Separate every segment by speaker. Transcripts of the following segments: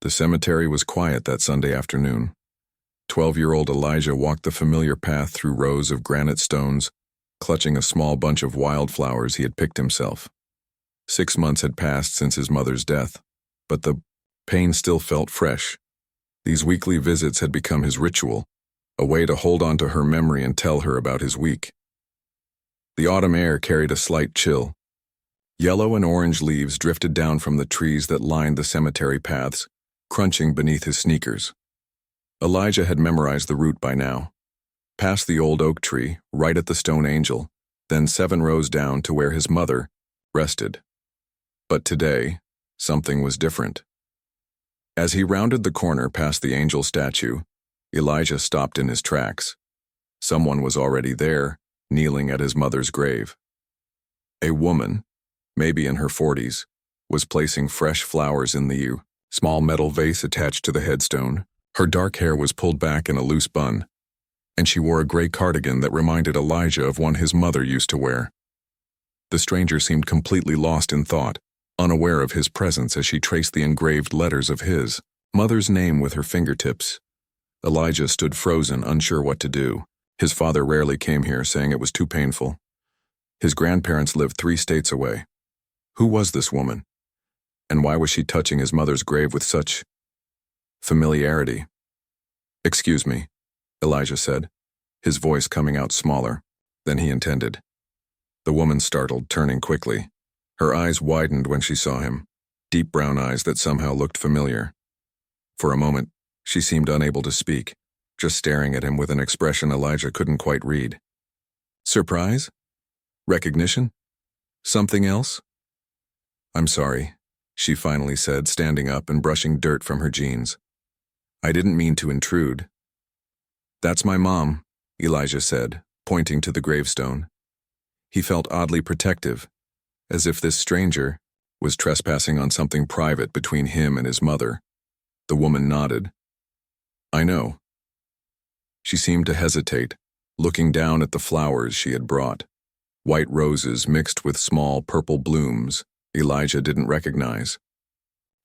Speaker 1: The cemetery was quiet that Sunday afternoon. 12-year-old Elijah walked the familiar path through rows of granite stones, clutching a small bunch of wildflowers he had picked himself. 6 months had passed since his mother's death, but the pain still felt fresh. These weekly visits had become his ritual, a way to hold on to her memory and tell her about his week. The autumn air carried a slight chill. Yellow and orange leaves drifted down from the trees that lined the cemetery paths, crunching beneath his sneakers. Elijah had memorized the route by now. Past the old oak tree, right at the stone angel, then 7 rows down to where his mother rested. But today, something was different. As he rounded the corner past the angel statue, Elijah stopped in his tracks. Someone was already there, kneeling at his mother's grave. A woman, maybe in her 40s, was placing fresh flowers in the small metal vase attached to the headstone. Her dark hair was pulled back in a loose bun, and she wore a gray cardigan that reminded Elijah of one his mother used to wear. The stranger seemed completely lost in thought, unaware of his presence as she traced the engraved letters of his mother's name with her fingertips. Elijah stood frozen, unsure what to do. His father rarely came here, saying it was too painful. His grandparents lived 3 states away. Who was this woman? And why was she touching his mother's grave with such familiarity? "Excuse me," Elijah said, his voice coming out smaller than he intended. The woman startled, turning quickly. Her eyes widened when she saw him, deep brown eyes that somehow looked familiar. For a moment, she seemed unable to speak, just staring at him with an expression Elijah couldn't quite read. Surprise? Recognition? Something else? "I'm sorry," she finally said, standing up and brushing dirt from her jeans. "I didn't mean to intrude." "That's my mom," Elijah said, pointing to the gravestone. He felt oddly protective, as if this stranger was trespassing on something private between him and his mother. The woman nodded. "I know." She seemed to hesitate, looking down at the flowers she had brought. White roses mixed with small purple blooms Elijah didn't recognize.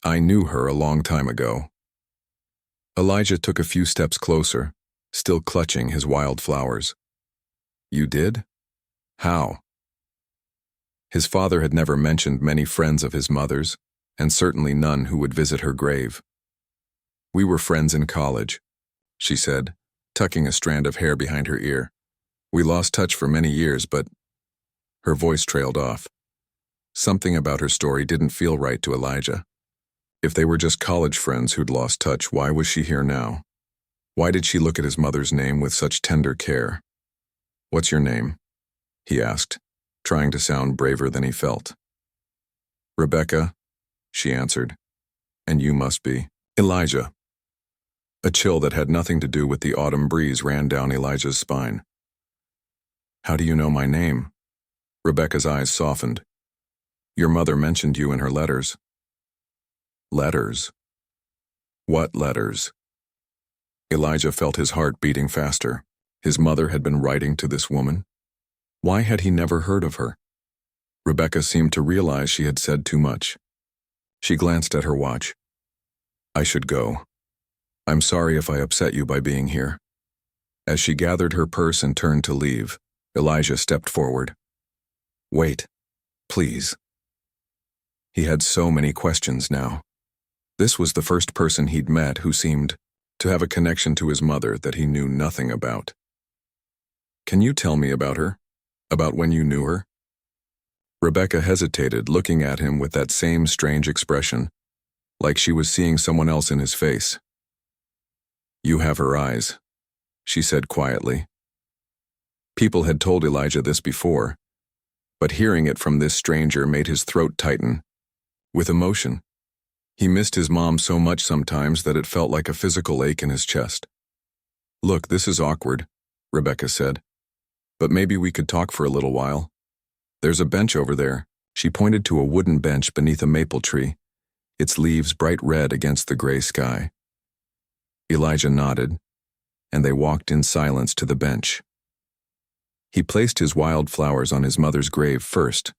Speaker 1: "I knew her a long time ago." Elijah took a few steps closer, still clutching his wildflowers. "You did? How?" His father had never mentioned many friends of his mother's, and certainly none who would visit her grave. "We were friends in college," she said, tucking a strand of hair behind her ear. "We lost touch for many years, but—" Her voice trailed off. Something about her story didn't feel right to Elijah. If they were just college friends who'd lost touch, why was she here now? Why did she look at his mother's name with such tender care? "What's your name?" he asked, trying to sound braver than he felt. "Rebecca," she answered. "And you must be Elijah." A chill that had nothing to do with the autumn breeze ran down Elijah's spine. "How do you know my name?" Rebecca's eyes softened. "Your mother mentioned you in her letters." "Letters? What letters?" Elijah felt his heart beating faster. His mother had been writing to this woman. Why had he never heard of her? Rebecca seemed to realize she had said too much. She glanced at her watch. "I should go. I'm sorry if I upset you by being here." As she gathered her purse and turned to leave, Elijah stepped forward. "Wait, please." He had so many questions now. This was the first person he'd met who seemed to have a connection to his mother that he knew nothing about. "Can you tell me about her? About when you knew her?" Rebecca hesitated, looking at him with that same strange expression, like she was seeing someone else in his face. "You have her eyes," she said quietly. People had told Elijah this before, but hearing it from this stranger made his throat tighten. With emotion. He missed his mom so much sometimes that it felt like a physical ache in his chest. "Look, this is awkward," Rebecca said. "But maybe we could talk for a little while. There's a bench over there." She pointed to a wooden bench beneath a maple tree, its leaves bright red against the gray sky. Elijah nodded, and they walked in silence to the bench. He placed his wildflowers on his mother's grave first,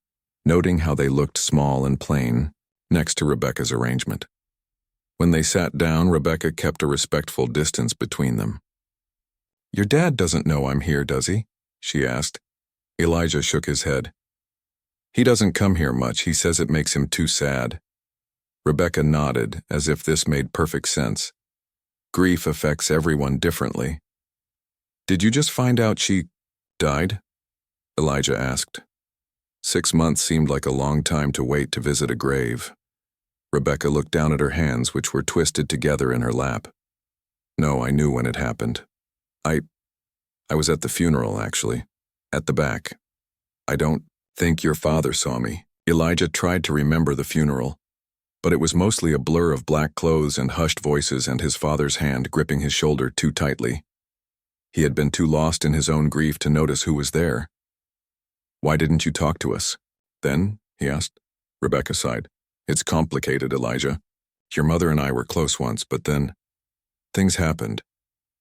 Speaker 1: noting how they looked small and plain next to Rebecca's arrangement. When they sat down, Rebecca kept a respectful distance between them. "Your dad doesn't know I'm here, does he?" she asked. Elijah shook his head. "He doesn't come here much. He says it makes him too sad." Rebecca nodded, as if this made perfect sense. Grief affects everyone differently. "Did you just find out she died?" Elijah asked. 6 months seemed like a long time to wait to visit a grave. Rebecca looked down at her hands, which were twisted together in her lap. "No, I knew when it happened. I was at the funeral, actually. At the back. I don't think your father saw me." Elijah tried to remember the funeral, but it was mostly a blur of black clothes and hushed voices and his father's hand gripping his shoulder too tightly. He had been too lost in his own grief to notice who was there. "Why didn't you talk to us then?" he asked. Rebecca sighed. "It's complicated, Elijah. Your mother and I were close once, but then things happened.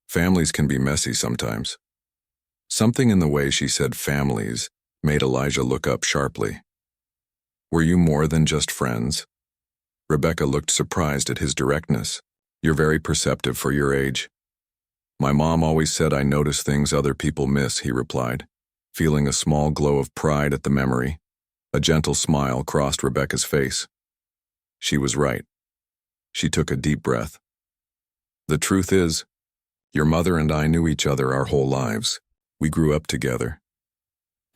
Speaker 1: Families can be messy sometimes." Something in the way she said families made Elijah look up sharply. "Were you more than just friends?" Rebecca looked surprised at his directness. "You're very perceptive for your age." "My mom always said I notice things other people miss," he replied, feeling a small glow of pride at the memory. A gentle smile crossed Rebecca's face. She was right. She took a deep breath. "The truth is, your mother and I knew each other our whole lives. We grew up together."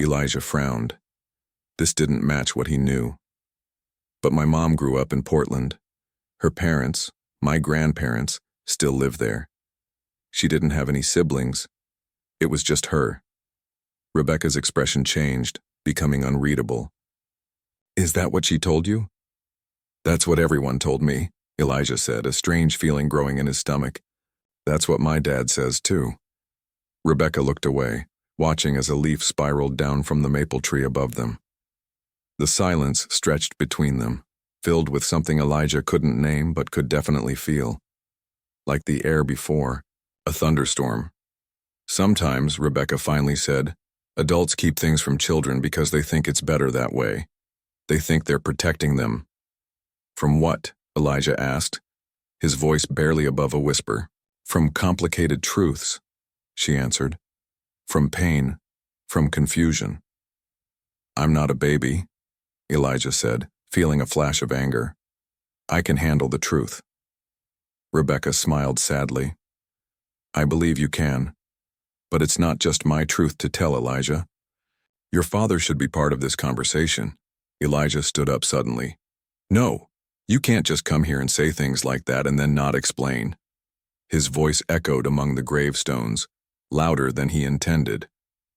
Speaker 1: Elijah frowned. This didn't match what he knew. "But my mom grew up in Portland. Her parents, my grandparents, still live there. She didn't have any siblings. It was just her." Rebecca's expression changed, becoming unreadable. "Is that what she told you?" "That's what everyone told me," Elijah said, a strange feeling growing in his stomach. "That's what my dad says, too." Rebecca looked away, watching as a leaf spiraled down from the maple tree above them. The silence stretched between them, filled with something Elijah couldn't name but could definitely feel. Like the air before, a thunderstorm. "Sometimes," Rebecca finally said, "adults keep things from children because they think it's better that way. They think they're protecting them." "From what?" Elijah asked, his voice barely above a whisper. "From complicated truths," she answered. "From pain, from confusion." "I'm not a baby," Elijah said, feeling a flash of anger. "I can handle the truth." Rebecca smiled sadly. "I believe you can. But it's not just my truth to tell, Elijah. Your father should be part of this conversation." Elijah stood up suddenly. "No, you can't just come here and say things like that and then not explain." His voice echoed among the gravestones, louder than he intended.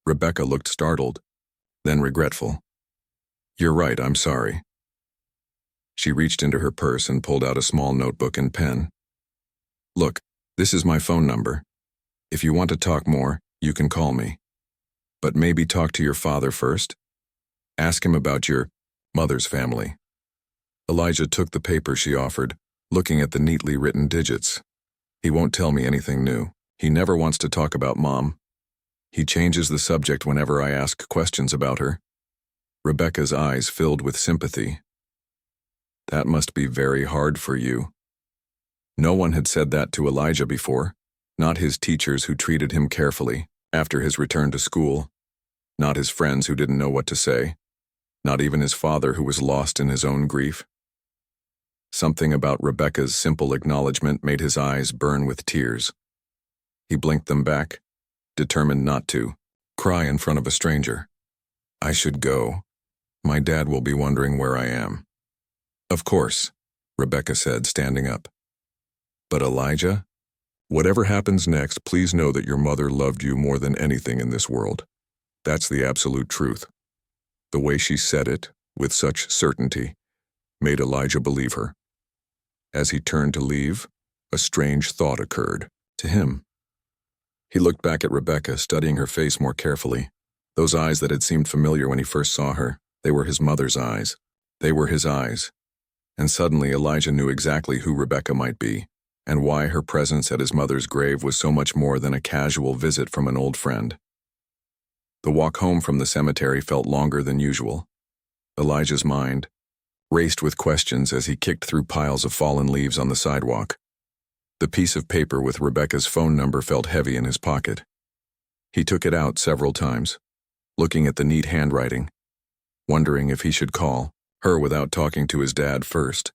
Speaker 1: Rebecca looked startled, then regretful. "You're right, I'm sorry." She reached into her purse and pulled out a small notebook and pen. "Look, this is my phone number. If you want to talk more, you can call me. But maybe talk to your father first. Ask him about your mother's family." Elijah took the paper she offered, looking at the neatly written digits. "He won't tell me anything new. He never wants to talk about Mom. He changes the subject whenever I ask questions about her." Rebecca's eyes filled with sympathy. "That must be very hard for you." No one had said that to Elijah before, not his teachers who treated him carefully after his return to school, not his friends who didn't know what to say, not even his father who was lost in his own grief. Something about Rebecca's simple acknowledgement made his eyes burn with tears. He blinked them back, determined not to cry in front of a stranger. "I should go. My dad will be wondering where I am." "Of course," Rebecca said, standing up. "But Elijah, whatever happens next, please know that your mother loved you more than anything in this world. That's the absolute truth." The way she said it, with such certainty, made Elijah believe her. As he turned to leave, a strange thought occurred to him. He looked back at Rebecca, studying her face more carefully. Those eyes that had seemed familiar when he first saw her, they were his mother's eyes. They were his eyes. And suddenly Elijah knew exactly who Rebecca might be, and why her presence at his mother's grave was so much more than a casual visit from an old friend. The walk home from the cemetery felt longer than usual. Elijah's mind, raced with questions as he kicked through piles of fallen leaves on the sidewalk. The piece of paper with Rebecca's phone number felt heavy in his pocket. He took it out several times, looking at the neat handwriting, wondering if he should call her without talking to his dad first.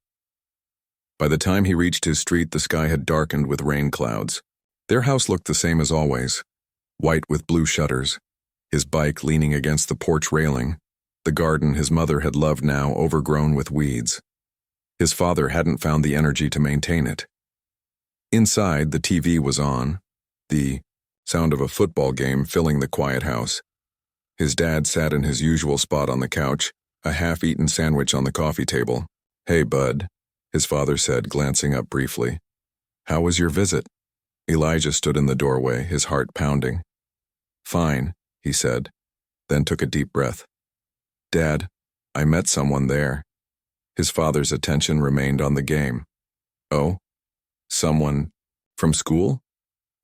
Speaker 1: By the time he reached his street, the sky had darkened with rain clouds. Their house looked the same as always, white with blue shutters, his bike leaning against the porch railing, the garden his mother had loved now overgrown with weeds. His father hadn't found the energy to maintain it. Inside, the TV was on, the sound of a football game filling the quiet house. His dad sat in his usual spot on the couch, a half-eaten sandwich on the coffee table. "Hey, bud," his father said, glancing up briefly. "How was your visit?" Elijah stood in the doorway, his heart pounding. "Fine," he said, then took a deep breath. "Dad, I met someone there." His father's attention remained on the game. "Oh? Someone from school?"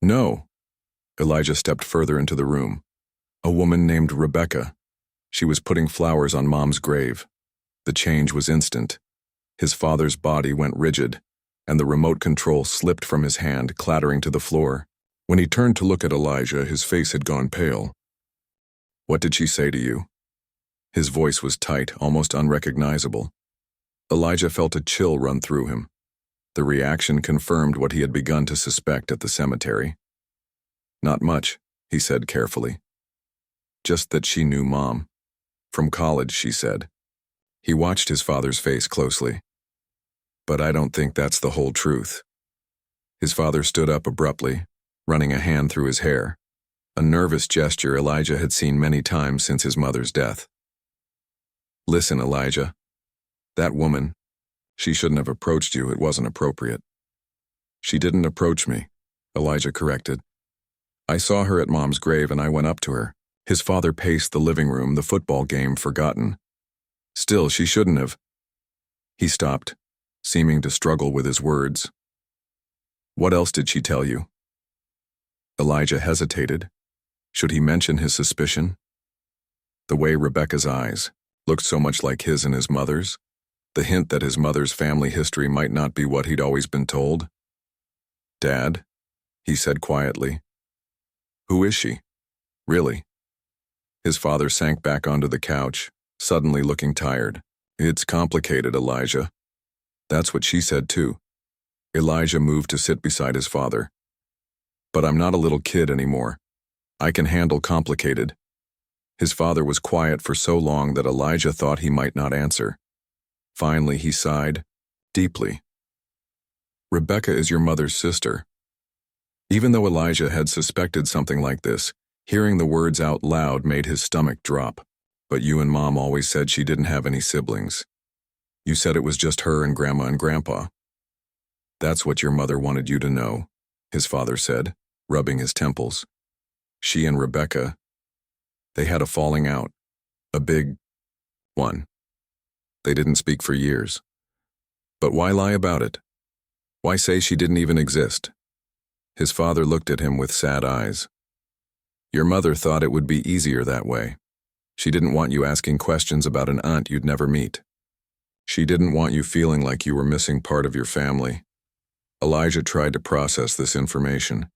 Speaker 1: "No." Elijah stepped further into the room. "A woman named Rebecca. She was putting flowers on Mom's grave." The change was instant. His father's body went rigid, and the remote control slipped from his hand, clattering to the floor. When he turned to look at Elijah, his face had gone pale. "What did she say to you?" His voice was tight, almost unrecognizable. Elijah felt a chill run through him. The reaction confirmed what he had begun to suspect at the cemetery. "Not much," he said carefully. "Just that she knew Mom. From college," she said. He watched his father's face closely. "But I don't think that's the whole truth." His father stood up abruptly, running a hand through his hair, a nervous gesture Elijah had seen many times since his mother's death. "Listen, Elijah. That woman, she shouldn't have approached you. It wasn't appropriate." "She didn't approach me," Elijah corrected. "I saw her at Mom's grave and I went up to her." His father paced the living room, the football game forgotten. "Still, she shouldn't have." He stopped, seeming to struggle with his words. "What else did she tell you?" Elijah hesitated. Should he mention his suspicion? The way Rebecca's eyes looked so much like his and his mother's, the hint that his mother's family history might not be what he'd always been told. "Dad," he said quietly. "Who is she? Really?" His father sank back onto the couch, suddenly looking tired. "It's complicated, Elijah." "That's what she said too." Elijah moved to sit beside his father. "But I'm not a little kid anymore. I can handle complicated." His father was quiet for so long that Elijah thought he might not answer. Finally, he sighed, deeply. "Rebecca is your mother's sister." Even though Elijah had suspected something like this, hearing the words out loud made his stomach drop. "But you and Mom always said she didn't have any siblings. You said it was just her and Grandma and Grandpa." "That's what your mother wanted you to know," his father said, rubbing his temples. "She and Rebecca, they had a falling out. A big one. They didn't speak for years. But why lie about it? Why say she didn't even exist?" His father looked at him with sad eyes. "Your mother thought it would be easier that way. She didn't want you asking questions about an aunt you'd never meet. She didn't want you feeling like you were missing part of your family." Elijah tried to process this information.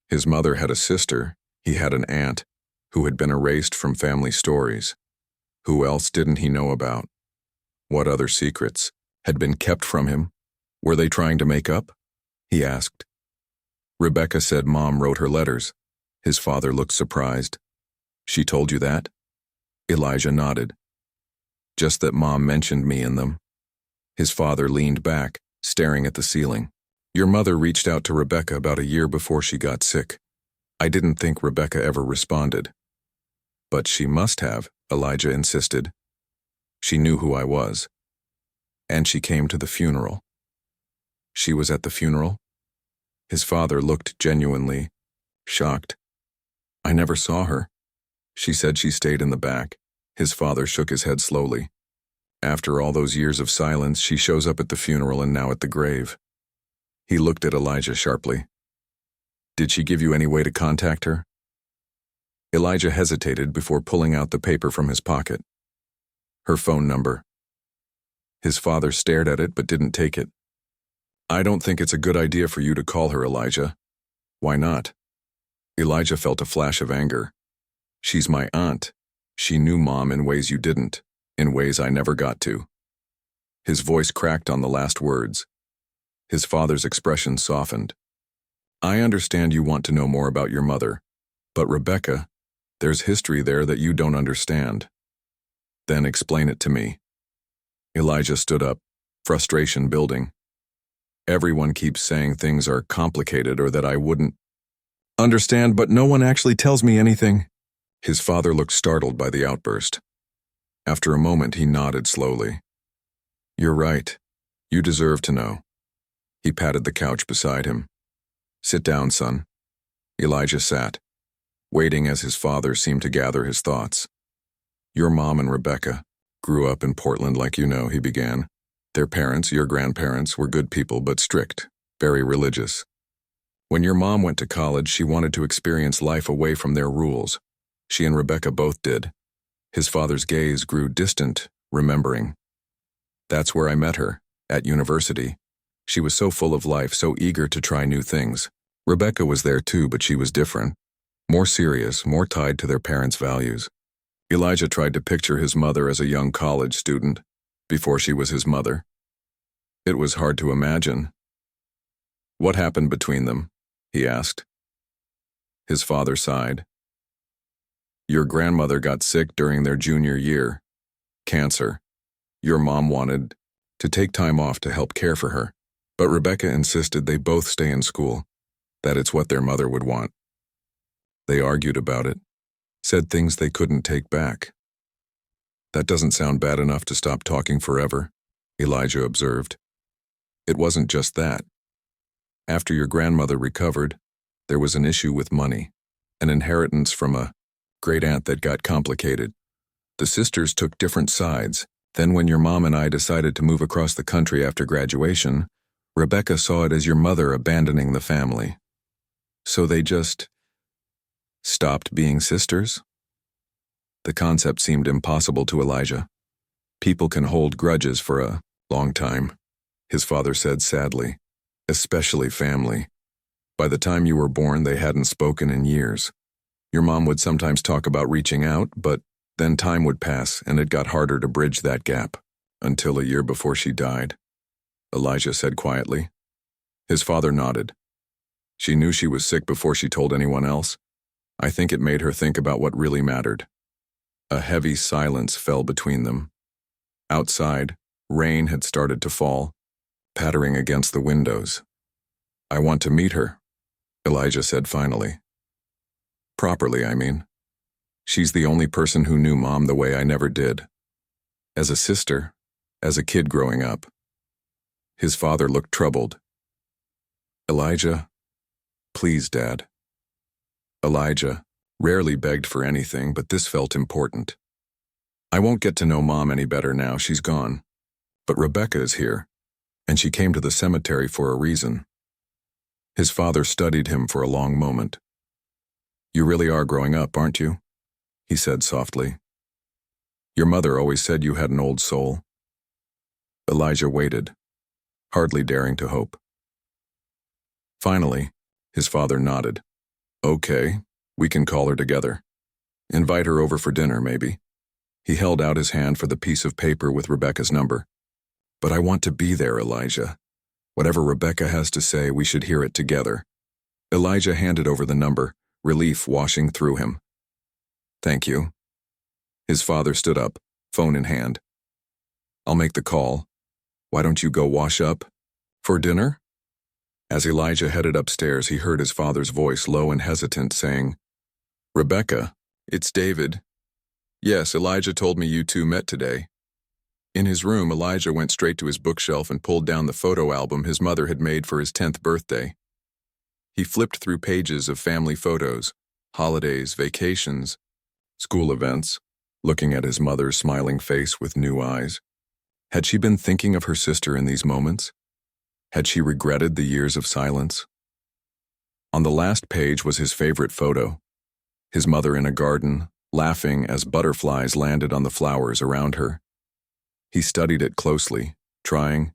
Speaker 1: His mother had a sister, he had an aunt, who had been erased from family stories. Who else didn't he know about? What other secrets had been kept from him? Were they trying to make up? He asked. "Rebecca said Mom wrote her letters." His father looked surprised. "She told you that?" Elijah nodded. "Just that Mom mentioned me in them." His father leaned back, staring at the ceiling. "Your mother reached out to Rebecca about a year before she got sick. I didn't think Rebecca ever responded." "But she must have," Elijah insisted. "She knew who I was. And she came to the funeral." "She was at the funeral?" His father looked genuinely shocked. "I never saw her. She said she stayed in the back." His father shook his head slowly. "After all those years of silence, she shows up at the funeral and now at the grave." He looked at Elijah sharply. "Did she give you any way to contact her?" Elijah hesitated before pulling out the paper from his pocket. "Her phone number." His father stared at it but didn't take it. I don't think it's a good idea for you to call her Elijah. Why not? Elijah felt a flash of anger. She's my aunt. She knew Mom in ways you didn't, in ways I never got to. His voice cracked on the last words. His father's expression softened. I understand you want to know more about your mother, but Rebecca, there's history there that you don't understand. Then explain it to me. Elijah stood up, frustration building. Everyone keeps saying things are complicated or that I wouldn't understand, but no one actually tells me anything. His father looked startled by the outburst. After a moment, he nodded slowly. You're right. You deserve to know. He patted the couch beside him. Sit down, son. Elijah sat, waiting as his father seemed to gather his thoughts. Your mom and Rebecca grew up in Portland like you know, he began. Their parents, your grandparents, were good people but strict, very religious. When your mom went to college, she wanted to experience life away from their rules. She and Rebecca both did. His father's gaze grew distant, remembering. That's where I met her, at university. She was so full of life, so eager to try new things. Rebecca was there too, but she was different. More serious, more tied to their parents' values. Elijah tried to picture his mother as a young college student, before she was his mother. It was hard to imagine. What happened between them? He asked. His father sighed. Your grandmother got sick during their junior year. Cancer. Your mom wanted to take time off to help care for her, but Rebecca insisted they both stay in school, that it's what their mother would want. They argued about it, said things they couldn't take back. That doesn't sound bad enough to stop talking forever, Elijah observed. It wasn't just that. After your grandmother recovered, there was an issue with money, an inheritance from a great-aunt that got complicated. The sisters took different sides. Then when your mom and I decided to move across the country after graduation, Rebecca saw it as your mother abandoning the family. So they just stopped being sisters? The concept seemed impossible to Elijah. People can hold grudges for a long time, his father said sadly, especially family. By the time you were born, they hadn't spoken in years. Your mom would sometimes talk about reaching out, but then time would pass and it got harder to bridge that gap, until a year before she died, Elijah said quietly. His father nodded. She knew she was sick before she told anyone else. I think it made her think about what really mattered. A heavy silence fell between them. Outside, rain had started to fall, pattering against the windows. I want to meet her, Elijah said finally. Properly, I mean. She's the only person who knew Mom the way I never did. As a sister, as a kid growing up. His father looked troubled. Elijah, please, Dad. Elijah rarely begged for anything, but this felt important. I won't get to know Mom any better now, she's gone. But Rebecca is here, and she came to the cemetery for a reason. His father studied him for a long moment. You really are growing up, aren't you? He said softly. Your mother always said you had an old soul. Elijah waited, hardly daring to hope. Finally, his father nodded. Okay, we can call her together. Invite her over for dinner, maybe. He held out his hand for the piece of paper with Rebecca's number. But I want to be there, Elijah. Whatever Rebecca has to say, we should hear it together. Elijah handed over the number, relief washing through him. Thank you. His father stood up, phone in hand. I'll make the call. Why don't you go wash up? For dinner? As Elijah headed upstairs, he heard his father's voice, low and hesitant, saying, Rebecca, it's David. Yes, Elijah told me you two met today. In his room, Elijah went straight to his bookshelf and pulled down the photo album his mother had made for his 10th birthday. He flipped through pages of family photos, holidays, vacations, school events, looking at his mother's smiling face with new eyes. Had she been thinking of her sister in these moments? Had she regretted the years of silence? On the last page was his favorite photo, his mother in a garden, laughing as butterflies landed on the flowers around her. He studied it closely, trying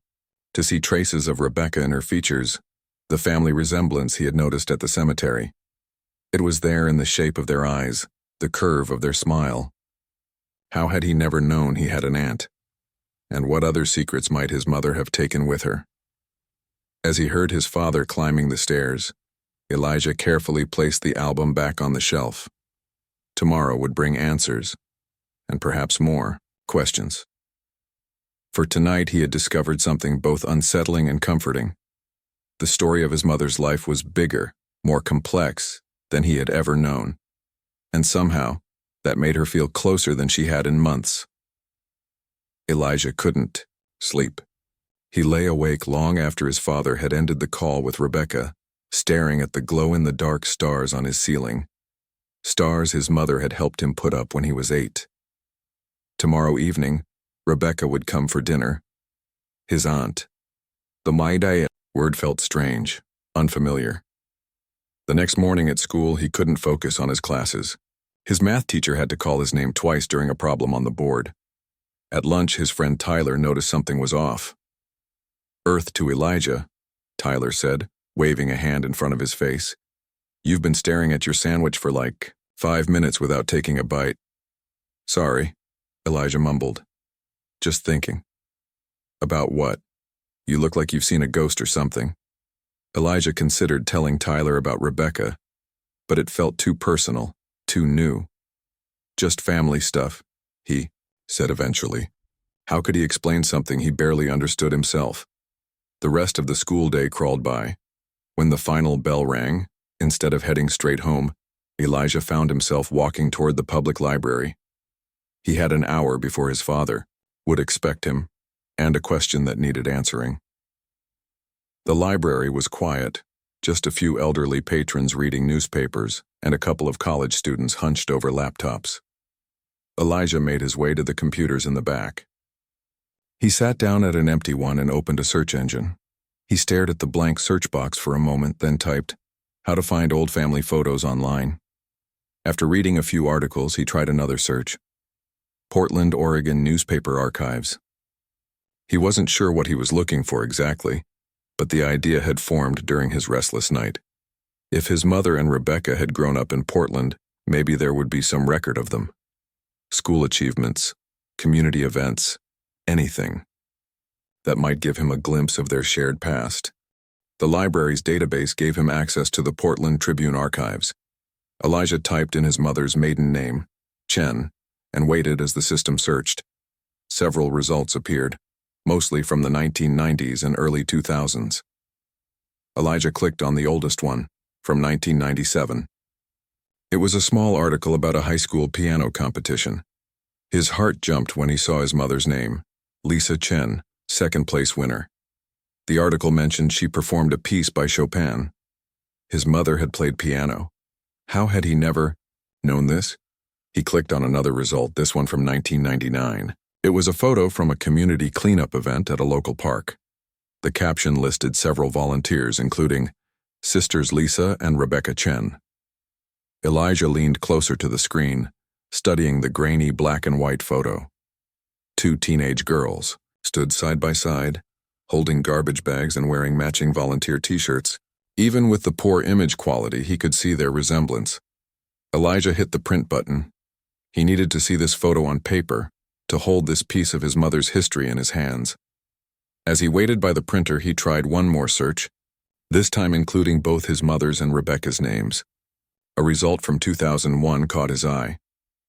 Speaker 1: to see traces of Rebecca in her features, the family resemblance he had noticed at the cemetery. It was there in the shape of their eyes, the curve of their smile. How had he never known he had an aunt? And what other secrets might his mother have taken with her? As he heard his father climbing the stairs, Elijah carefully placed the album back on the shelf. Tomorrow would bring answers, and perhaps more questions. For tonight he had discovered something both unsettling and comforting. The story of his mother's life was bigger, more complex than he had ever known, and somehow that made her feel closer than she had in months. Elijah couldn't sleep. He lay awake long after his father had ended the call with Rebecca, staring at the glow-in-the-dark stars on his ceiling, stars his mother had helped him put up when he was 8. Tomorrow evening, Rebecca would come for dinner. His aunt. The Maidai word felt strange, unfamiliar. The next morning at school, he couldn't focus on his classes. His math teacher had to call his name twice during a problem on the board. At lunch, his friend Tyler noticed something was off. "Earth to Elijah," Tyler said, waving a hand in front of his face. "You've been staring at your sandwich for like 5 minutes without taking a bite." "Sorry," Elijah mumbled. "Just thinking." "About what? You look like you've seen a ghost or something." Elijah considered telling Tyler about Rebecca, but it felt too personal, too new. "Just family stuff," he said eventually. How could he explain something he barely understood himself? The rest of the school day crawled by. When the final bell rang, instead of heading straight home, Elijah found himself walking toward the public library. He had an hour before his father would expect him, and a question that needed answering. The library was quiet, just a few elderly patrons reading newspapers and a couple of college students hunched over laptops. Elijah made his way to the computers in the back. He sat down at an empty one and opened a search engine. He stared at the blank search box for a moment, then typed, "How to find old family photos online." After reading a few articles, he tried another search. Portland, Oregon newspaper archives. He wasn't sure what he was looking for exactly, but the idea had formed during his restless night. If his mother and Rebecca had grown up in Portland, maybe there would be some record of them. School achievements, community events, anything that might give him a glimpse of their shared past. The library's database gave him access to the Portland Tribune archives. Elijah typed in his mother's maiden name, Chen, and waited as the system searched. Several results appeared, mostly from the 1990s and early 2000s. Elijah clicked on the oldest one, from 1997. It was a small article about a high school piano competition. His heart jumped when he saw his mother's name, Lisa Chen, second-place winner. The article mentioned she performed a piece by Chopin. His mother had played piano. How had he never known this? He clicked on another result, this one from 1999. It was a photo from a community cleanup event at a local park. The caption listed several volunteers, including sisters Lisa and Rebecca Chen. Elijah leaned closer to the screen, studying the grainy black and white photo. 2 teenage girls stood side by side, holding garbage bags and wearing matching volunteer t-shirts. Even with the poor image quality, he could see their resemblance. Elijah hit the print button. He needed to see this photo on paper, to hold this piece of his mother's history in his hands. As he waited by the printer, he tried one more search, this time including both his mother's and Rebecca's names. A result from 2001 caught his eye.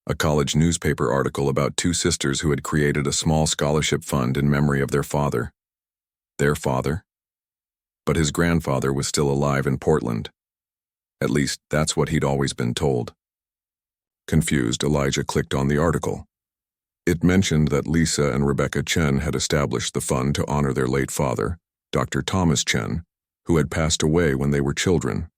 Speaker 1: A college newspaper article about 2 sisters who had created a small scholarship fund in memory of their father. Their father? But his grandfather was still alive in Portland. At least, that's what he'd always been told. Confused, Elijah clicked on the article. It mentioned that Lisa and Rebecca Chen had established the fund to honor their late father, Dr. Thomas Chen, who had passed away when they were children.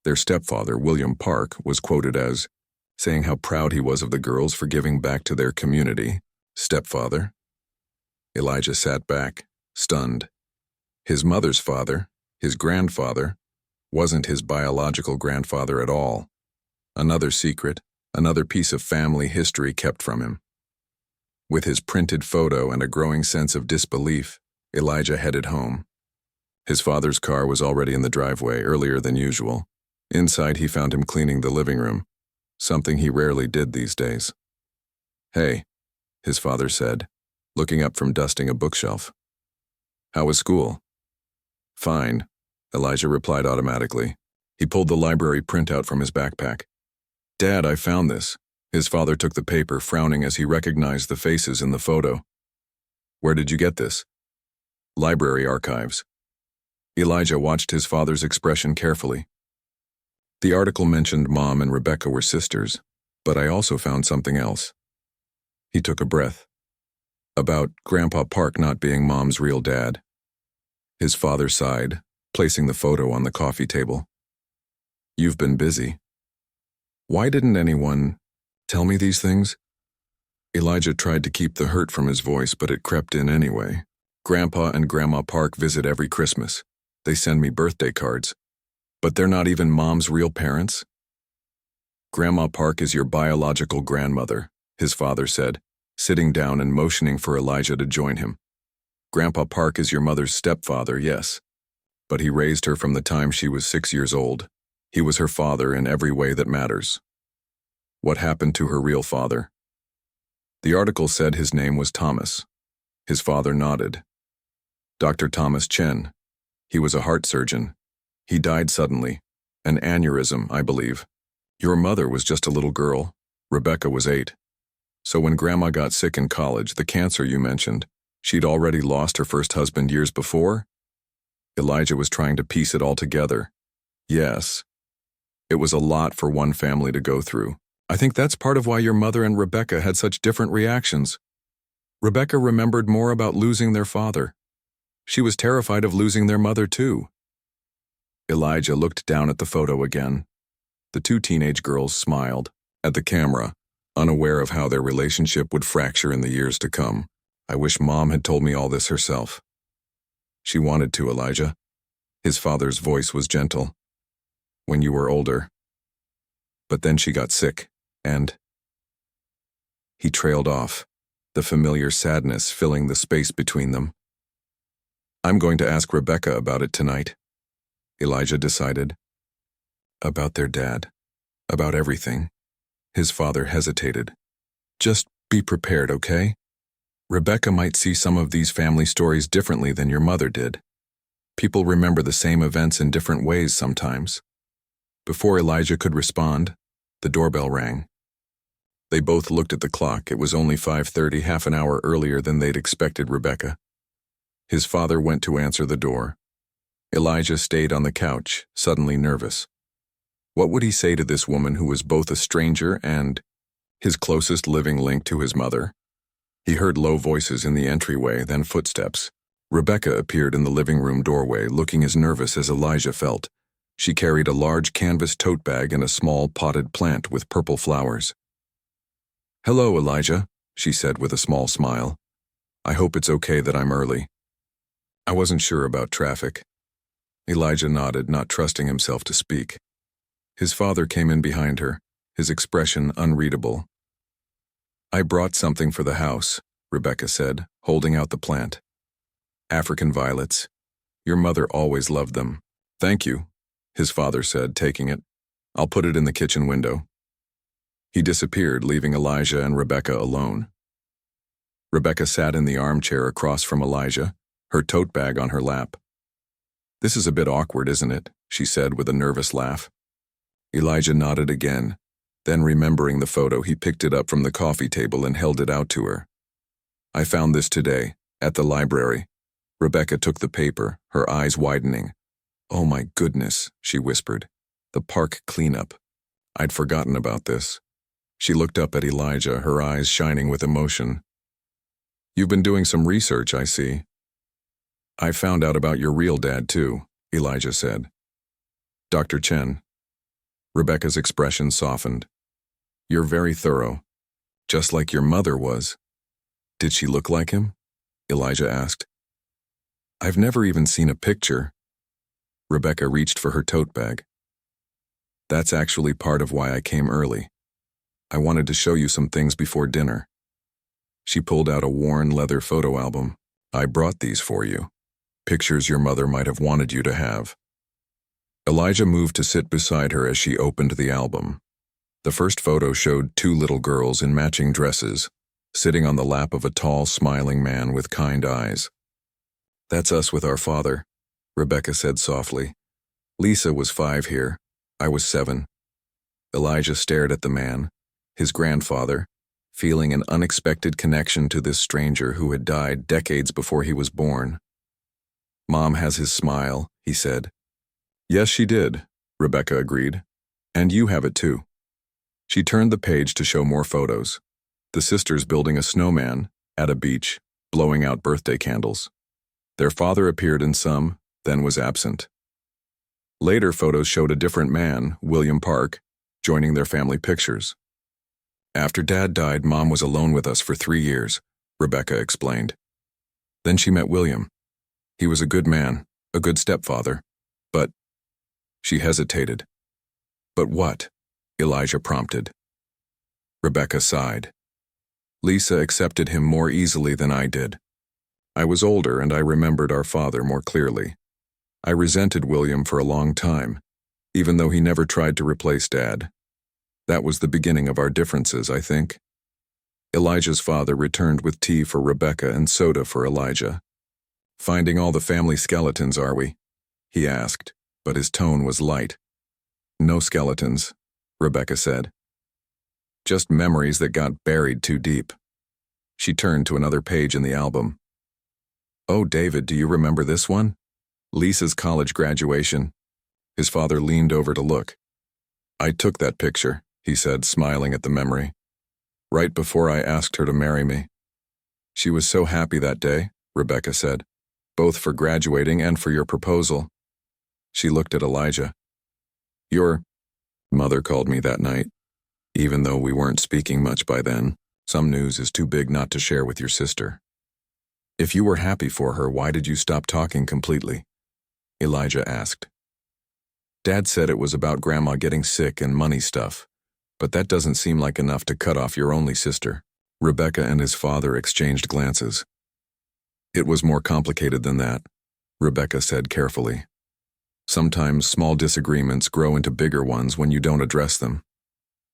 Speaker 1: Their stepfather, William Park, was quoted as saying how proud he was of the girls for giving back to their community. Stepfather? Elijah sat back, stunned. His mother's father, his grandfather, wasn't his biological grandfather at all. Another secret, another piece of family history kept from him. With his printed photo and a growing sense of disbelief, Elijah headed home. His father's car was already in the driveway earlier than usual. Inside, he found him cleaning the living room, something he rarely did these days. "Hey," his father said, looking up from dusting a bookshelf. "How was school?" "Fine," Elijah replied automatically. He pulled the library printout from his backpack. "Dad, I found this." His father took the paper, frowning as he recognized the faces in the photo. "Where did you get this?" "Library archives." Elijah watched his father's expression carefully. "The article mentioned Mom and Rebecca were sisters, but I also found something else." He took a breath. "About Grandpa Park not being Mom's real dad." His father sighed, placing the photo on the coffee table. "You've been busy. Why didn't anyone tell me these things?" Elijah tried to keep the hurt from his voice, but it crept in anyway. "Grandpa and Grandma Park visit every Christmas. They send me birthday cards. But they're not even Mom's real parents?" "Grandma Park is your biological grandmother," his father said, sitting down and motioning for Elijah to join him. "Grandpa Park is your mother's stepfather, yes. But he raised her from the time she was 6 years old. He was her father in every way that matters." "What happened to her real father?" The article said his name was Thomas. His father nodded. "Dr. Thomas Chen. He was a heart surgeon. He died suddenly. An aneurysm, I believe. Your mother was just a little girl. Rebecca was 8. So when Grandma got sick in college, the cancer you mentioned, she'd already lost her first husband years before?" Elijah was trying to piece it all together. "Yes. It was a lot for one family to go through. I think that's part of why your mother and Rebecca had such different reactions. Rebecca remembered more about losing their father. She was terrified of losing their mother too." Elijah looked down at the photo again. The two teenage girls smiled at the camera, unaware of how their relationship would fracture in the years to come. "I wish Mom had told me all this herself." "She wanted to, Elijah." His father's voice was gentle. "When you were older. But then she got sick, and—" He trailed off, the familiar sadness filling the space between them. "I'm going to ask Rebecca about it tonight," Elijah decided. "About their dad. About everything." His father hesitated. "Just be prepared, okay? Rebecca might see some of these family stories differently than your mother did. People remember the same events in different ways sometimes." Before Elijah could respond, the doorbell rang. They both looked at the clock. It was only 5:30, half an hour earlier than they'd expected Rebecca. His father went to answer the door. Elijah stayed on the couch, suddenly nervous. What would he say to this woman who was both a stranger and his closest living link to his mother? He heard low voices in the entryway, then footsteps. Rebecca appeared in the living room doorway, looking as nervous as Elijah felt. She carried a large canvas tote bag and a small potted plant with purple flowers. "Hello, Elijah," she said with a small smile. "I hope it's okay that I'm early. I wasn't sure about traffic." Elijah nodded, not trusting himself to speak. His father came in behind her, his expression unreadable. "I brought something for the house," Rebecca said, holding out the plant. "African violets. Your mother always loved them." "Thank you," his father said, taking it. "I'll put it in the kitchen window." He disappeared, leaving Elijah and Rebecca alone. Rebecca sat in the armchair across from Elijah, her tote bag on her lap. "This is a bit awkward, isn't it?" she said with a nervous laugh. Elijah nodded again. Then, remembering the photo, he picked it up from the coffee table and held it out to her. "I found this today, at the library." Rebecca took the paper, her eyes widening. "Oh my goodness," she whispered. "The park cleanup. I'd forgotten about this." She looked up at Elijah, her eyes shining with emotion. "You've been doing some research, I see." "I found out about your real dad, too," Elijah said. "Dr. Chen." Rebecca's expression softened. "You're very thorough, just like your mother was." "Did she look like him?" Elijah asked. "I've never even seen a picture." Rebecca reached for her tote bag. "That's actually part of why I came early. I wanted to show you some things before dinner." She pulled out a worn leather photo album. "I brought these for you. Pictures your mother might have wanted you to have." Elijah moved to sit beside her as she opened the album. The first photo showed two little girls in matching dresses, sitting on the lap of a tall, smiling man with kind eyes. "That's us with our father," Rebecca said softly. "Lisa was 5 here. I was 7. Elijah stared at the man, his grandfather, feeling an unexpected connection to this stranger who had died decades before he was born. "Mom has his smile," he said. "Yes, she did," Rebecca agreed. "And you have it too." She turned the page to show more photos. The sisters building a snowman at a beach, blowing out birthday candles. Their father appeared in some, then was absent. Later photos showed a different man, William Park, joining their family pictures. "After Dad died, Mom was alone with us for 3 years," Rebecca explained. "Then she met William. He was a good man, a good stepfather, but—" She hesitated. "But what?" Elijah prompted. Rebecca sighed. "Lisa accepted him more easily than I did. I was older and I remembered our father more clearly. I resented William for a long time, even though he never tried to replace Dad. That was the beginning of our differences, I think." Elijah's father returned with tea for Rebecca and soda for Elijah. "Finding all the family skeletons, are we?" he asked, but his tone was light. "No skeletons," Rebecca said. "Just memories that got buried too deep." She turned to another page in the album. "Oh, David, do you remember this one? Lisa's college graduation." His father leaned over to look. "I took that picture," he said, smiling at the memory. "Right before I asked her to marry me." "She was so happy that day," Rebecca said, "both for graduating and for your proposal." She looked at Elijah. "Your mother called me that night. Even though we weren't speaking much by then, some news is too big not to share with your sister. If you were happy for her, why did you stop talking completely?" Elijah asked. "Dad said it was about Grandma getting sick and money stuff, but that doesn't seem like enough to cut off your only sister." Rebecca and his father exchanged glances. "It was more complicated than that," Rebecca said carefully. "Sometimes small disagreements grow into bigger ones when you don't address them.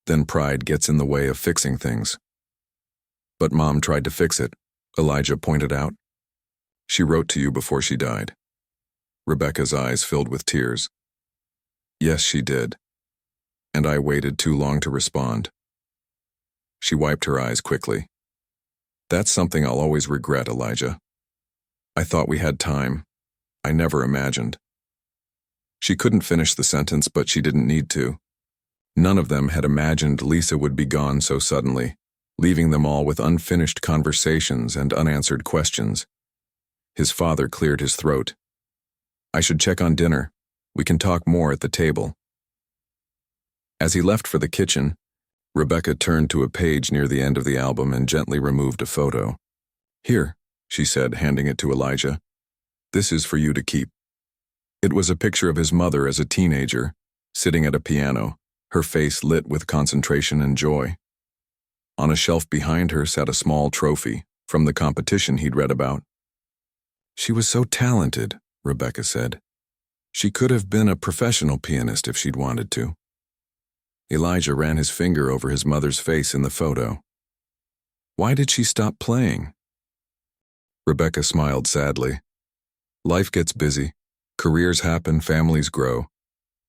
Speaker 1: Then pride gets in the way of fixing things." "But Mom tried to fix it," Elijah pointed out. "She wrote to you before she died." Rebecca's eyes filled with tears. "Yes, she did. And I waited too long to respond." She wiped her eyes quickly. "That's something I'll always regret, Elijah. I thought we had time. I never imagined." She couldn't finish the sentence, but she didn't need to. None of them had imagined Lisa would be gone so suddenly, leaving them all with unfinished conversations and unanswered questions. His father cleared his throat. "I should check on dinner. We can talk more at the table." As he left for the kitchen, Rebecca turned to a page near the end of the album and gently removed a photo. "Here," she said, handing it to Elijah. "This is for you to keep." It was a picture of his mother as a teenager, sitting at a piano, her face lit with concentration and joy. On a shelf behind her sat a small trophy from the competition he'd read about. "She was so talented," Rebecca said. "She could have been a professional pianist if she'd wanted to." Elijah ran his finger over his mother's face in the photo. "Why did she stop playing?" Rebecca smiled sadly. "Life gets busy. Careers happen, families grow.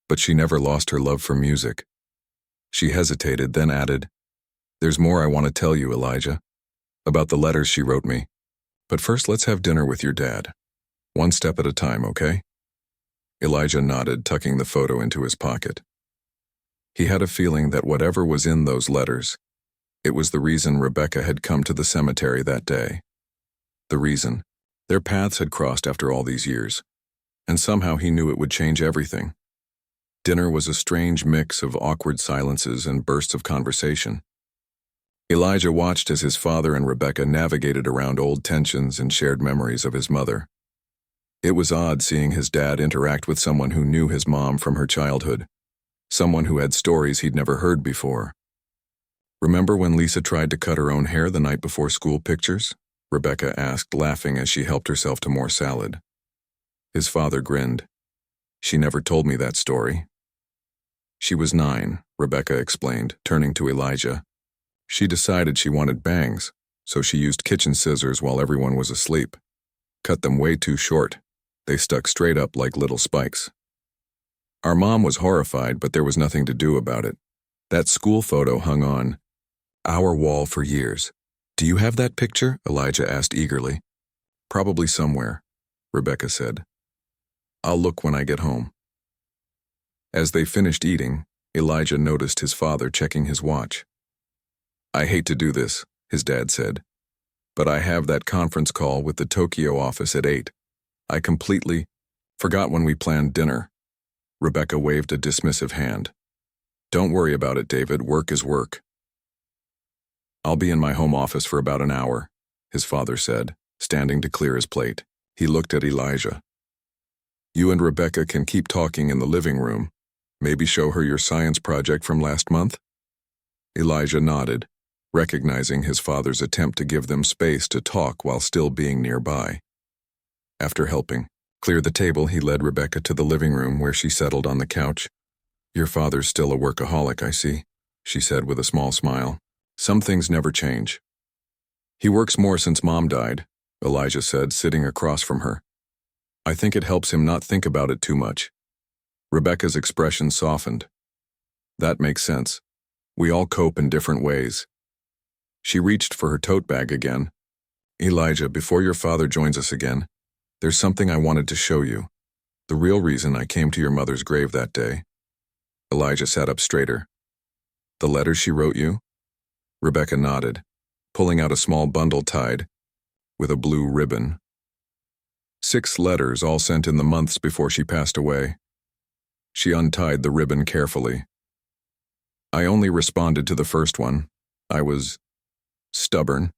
Speaker 1: But she never lost her love for music." She hesitated, then added, "There's more I want to tell you, Elijah, about the letters she wrote me. But first, let's have dinner with your dad. One step at a time, okay?" Elijah nodded, tucking the photo into his pocket. He had a feeling that whatever was in those letters, it was the reason Rebecca had come to the cemetery that day. The reason. Their paths had crossed after all these years, and somehow he knew it would change everything. Dinner was a strange mix of awkward silences and bursts of conversation. Elijah watched as his father and Rebecca navigated around old tensions and shared memories of his mother. It was odd seeing his dad interact with someone who knew his mom from her childhood, someone who had stories he'd never heard before. Remember when Lisa tried to cut her own hair the night before school pictures? Rebecca asked, laughing as she helped herself to more salad. His father grinned. She never told me that story. She was 9, Rebecca explained, turning to Elijah. She decided she wanted bangs, so she used kitchen scissors while everyone was asleep. Cut them way too short. They stuck straight up like little spikes. Our mom was horrified, but there was nothing to do about it. That school photo hung on our wall for years. Do you have that picture? Elijah asked eagerly. Probably somewhere, Rebecca said. I'll look when I get home. As they finished eating, Elijah noticed his father checking his watch. I hate to do this, his dad said, but I have that conference call with the Tokyo office at 8. I completely forgot when we planned dinner. Rebecca waved a dismissive hand. Don't worry about it, David. Work is work. I'll be in my home office for about an hour, his father said, standing to clear his plate. He looked at Elijah. You and Rebecca can keep talking in the living room. Maybe show her your science project from last month? Elijah nodded, recognizing his father's attempt to give them space to talk while still being nearby. After helping clear the table, he led Rebecca to the living room where she settled on the couch. Your father's still a workaholic, I see, she said with a small smile. Some things never change. He works more since Mom died, Elijah said, sitting across from her. I think it helps him not think about it too much. Rebecca's expression softened. That makes sense. We all cope in different ways. She reached for her tote bag again. Elijah, before your father joins us again, there's something I wanted to show you. The real reason I came to your mother's grave that day. Elijah sat up straighter. The letter she wrote you? Rebecca nodded, pulling out a small bundle tied with a blue ribbon. 6 letters, all sent in the months before she passed away. She untied the ribbon carefully. I only responded to the first one. I was stubborn.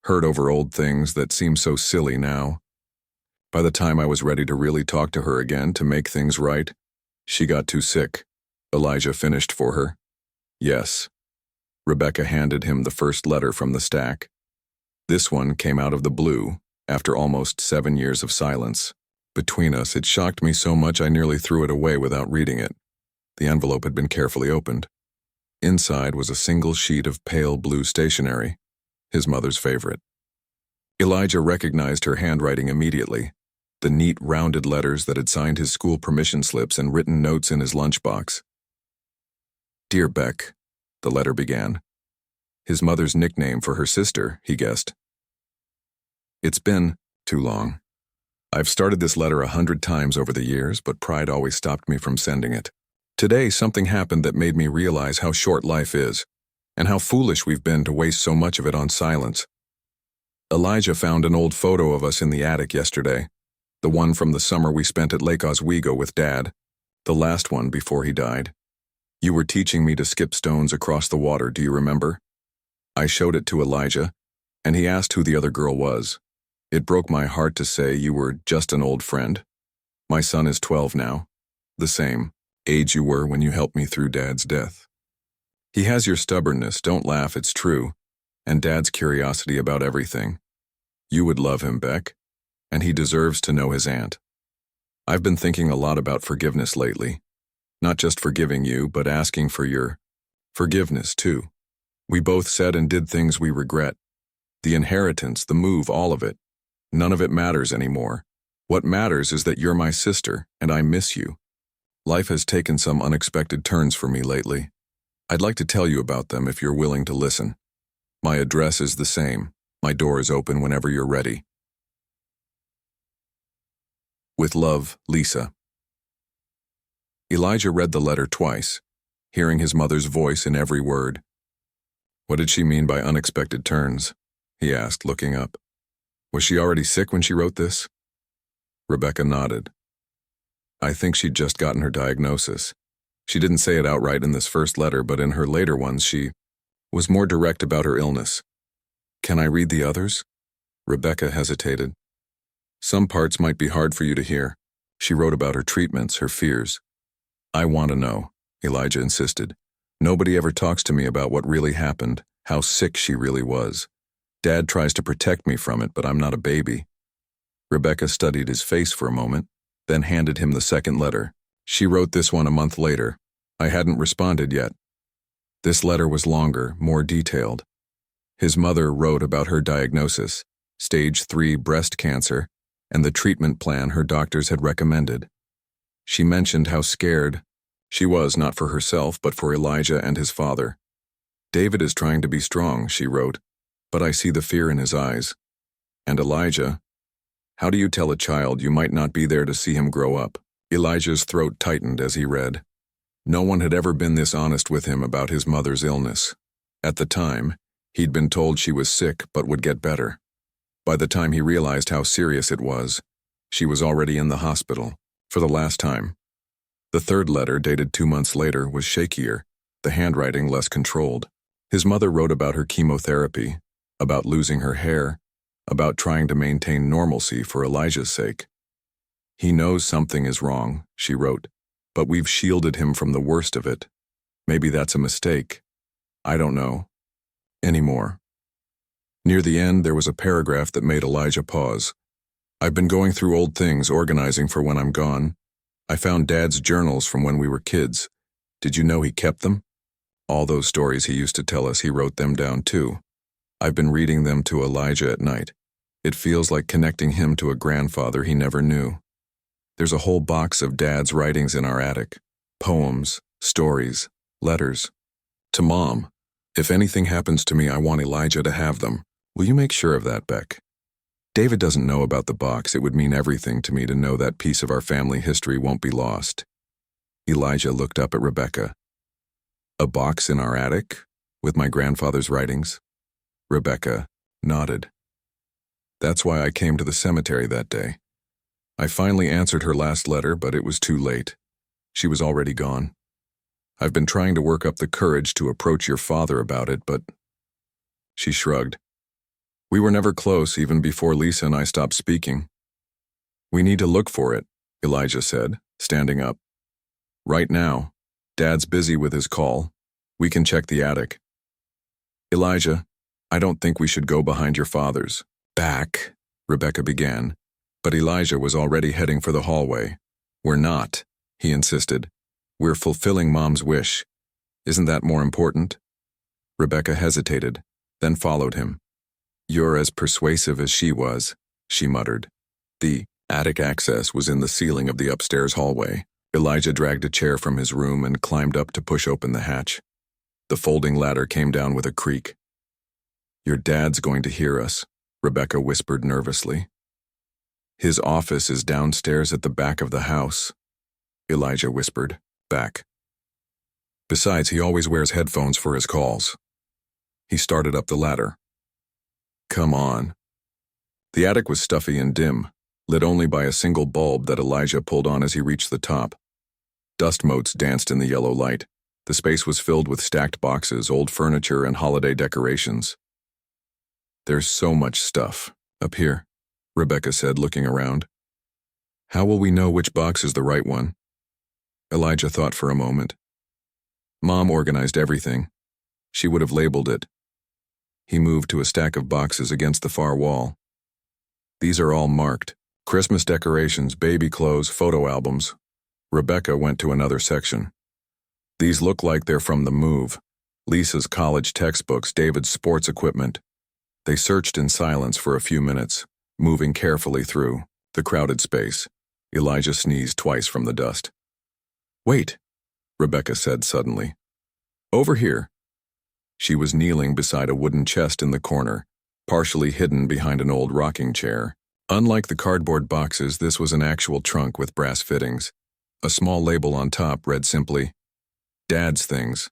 Speaker 1: Hurt over old things that seem so silly now. By the time I was ready to really talk to her again to make things right, she got too sick. Elijah finished for her. Yes. Rebecca handed him the first letter from the stack. This one came out of the blue, after almost 7 years of silence. Between us, it shocked me so much I nearly threw it away without reading it. The envelope had been carefully opened. Inside was a single sheet of pale blue stationery, his mother's favorite. Elijah recognized her handwriting immediately, the neat, rounded letters that had signed his school permission slips and written notes in his lunchbox. Dear Beck, the letter began. His mother's nickname for her sister, he guessed. It's been too long. I've started this letter 100 times over the years, but pride always stopped me from sending it. Today, something happened that made me realize how short life is, and how foolish we've been to waste so much of it on silence. Elijah found an old photo of us in the attic yesterday, the one from the summer we spent at Lake Oswego with Dad, the last one before he died. You were teaching me to skip stones across the water, do you remember? I showed it to Elijah, and he asked who the other girl was. It broke my heart to say you were just an old friend. My son is 12 now, the same age you were when you helped me through Dad's death. He has your stubbornness, don't laugh, it's true, and Dad's curiosity about everything. You would love him, Beck, and he deserves to know his aunt. I've been thinking a lot about forgiveness lately. Not just forgiving you, but asking for your forgiveness, too. We both said and did things we regret. The inheritance, the move, all of it. None of it matters anymore. What matters is that you're my sister, and I miss you. Life has taken some unexpected turns for me lately. I'd like to tell you about them if you're willing to listen. My address is the same. My door is open whenever you're ready. With love, Lisa. Elijah read the letter twice, hearing his mother's voice in every word. What did she mean by unexpected turns? He asked, looking up. Was she already sick when she wrote this? Rebecca nodded. I think she'd just gotten her diagnosis. She didn't say it outright in this first letter, but in her later ones she was more direct about her illness. Can I read the others? Rebecca hesitated. Some parts might be hard for you to hear. She wrote about her treatments, her fears. I want to know, Elijah insisted. Nobody ever talks to me about what really happened, how sick she really was. Dad tries to protect me from it, but I'm not a baby. Rebecca studied his face for a moment, then handed him the second letter. She wrote this one a month later. I hadn't responded yet. This letter was longer, more detailed. His mother wrote about her diagnosis, stage 3 breast cancer, and the treatment plan her doctors had recommended. She mentioned how scared she was, not for herself, but for Elijah and his father. David is trying to be strong, she wrote, but I see the fear in his eyes. And Elijah, how do you tell a child you might not be there to see him grow up? Elijah's throat tightened as he read. No one had ever been this honest with him about his mother's illness. At the time, he'd been told she was sick but would get better. By the time he realized how serious it was, she was already in the hospital, for the last time. The third letter, dated 2 months later, was shakier, the handwriting less controlled. His mother wrote about her chemotherapy, about losing her hair, about trying to maintain normalcy for Elijah's sake. He knows something is wrong, she wrote, but we've shielded him from the worst of it. Maybe that's a mistake. I don't know. Anymore. Near the end, there was a paragraph that made Elijah pause. I've been going through old things, organizing for when I'm gone. I found Dad's journals from when we were kids. Did you know he kept them? All those stories he used to tell us, he wrote them down too. I've been reading them to Elijah at night. It feels like connecting him to a grandfather he never knew. There's a whole box of Dad's writings in our attic. Poems, stories, letters. To Mom, if anything happens to me, I want Elijah to have them. Will you make sure of that, Beck? David doesn't know about the box. It would mean everything to me to know that piece of our family history won't be lost. Elijah looked up at Rebecca. A box in our attic? With my grandfather's writings? Rebecca nodded. That's why I came to the cemetery that day. I finally answered her last letter, but it was too late. She was already gone. I've been trying to work up the courage to approach your father about it, but... She shrugged. We were never close, even before Lisa and I stopped speaking. We need to look for it, Elijah said, standing up. Right now, Dad's busy with his call. We can check the attic. Elijah, I don't think we should go behind your father's back, Rebecca began, but Elijah was already heading for the hallway. We're not, he insisted. We're fulfilling Mom's wish. Isn't that more important? Rebecca hesitated, then followed him. You're as persuasive as she was, she muttered. The attic access was in the ceiling of the upstairs hallway. Elijah dragged a chair from his room and climbed up to push open the hatch. The folding ladder came down with a creak. Your dad's going to hear us, Rebecca whispered nervously. His office is downstairs at the back of the house, Elijah whispered, back. Besides, he always wears headphones for his calls. He started up the ladder. Come on. The attic was stuffy and dim, lit only by a single bulb that Elijah pulled on as he reached the top. Dust motes danced in the yellow light. The space was filled with stacked boxes, old furniture, and holiday decorations. There's so much stuff up here, Rebecca said, looking around. How will we know which box is the right one? Elijah thought for a moment. Mom organized everything. She would have labeled it. He moved to a stack of boxes against the far wall. These are all marked. Christmas decorations, baby clothes, photo albums. Rebecca went to another section. These look like they're from the move. Lisa's college textbooks, David's sports equipment. They searched in silence for a few minutes, moving carefully through the crowded space. Elijah sneezed twice from the dust. Wait, Rebecca said suddenly. Over here. She was kneeling beside a wooden chest in the corner, partially hidden behind an old rocking chair. Unlike the cardboard boxes, this was an actual trunk with brass fittings. A small label on top read simply, Dad's things.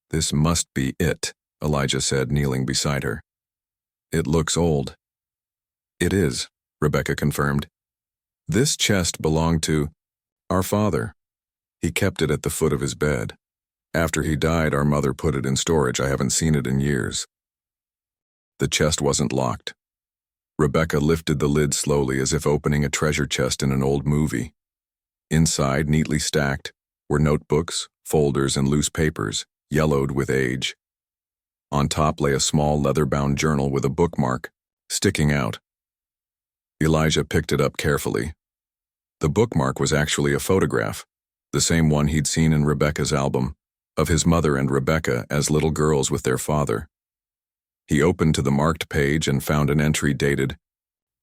Speaker 1: This must be it, Elijah said, kneeling beside her. It looks old. It is, Rebecca confirmed. This chest belonged to our father. He kept it at the foot of his bed. After he died, our mother put it in storage. I haven't seen it in years. The chest wasn't locked. Rebecca lifted the lid slowly as if opening a treasure chest in an old movie. Inside, neatly stacked, were notebooks, folders and loose papers, yellowed with age. On top lay a small leather-bound journal with a bookmark, sticking out. Elijah picked it up carefully. The bookmark was actually a photograph, the same one he'd seen in Rebecca's album, of his mother and Rebecca as little girls with their father. He opened to the marked page and found an entry dated,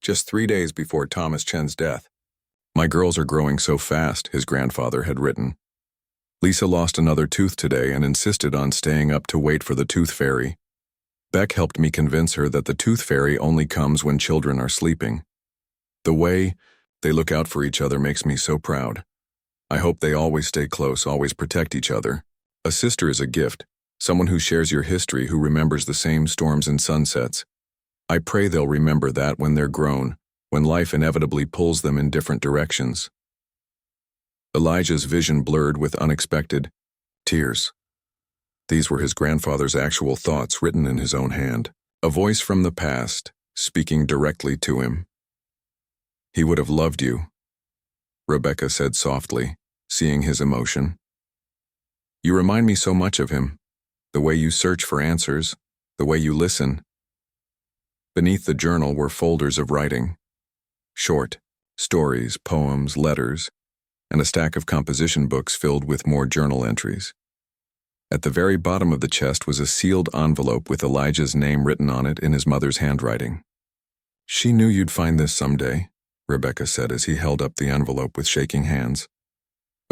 Speaker 1: "Just 3 days before Thomas Chen's death. My girls are growing so fast," his grandfather had written. Lisa lost another tooth today and insisted on staying up to wait for the tooth fairy. Beck helped me convince her that the tooth fairy only comes when children are sleeping. The way they look out for each other makes me so proud. I hope they always stay close, always protect each other. A sister is a gift, someone who shares your history, who remembers the same storms and sunsets. I pray they'll remember that when they're grown, when life inevitably pulls them in different directions. Elijah's vision blurred with unexpected tears. These were his grandfather's actual thoughts written in his own hand, a voice from the past, speaking directly to him. "He would have loved you," Rebecca said softly, seeing his emotion. "You remind me so much of him, the way you search for answers, the way you listen." Beneath the journal were folders of writing, short stories, poems, letters, and a stack of composition books filled with more journal entries. At the very bottom of the chest was a sealed envelope with Elijah's name written on it in his mother's handwriting. "She knew you'd find this someday," Rebecca said as he held up the envelope with shaking hands.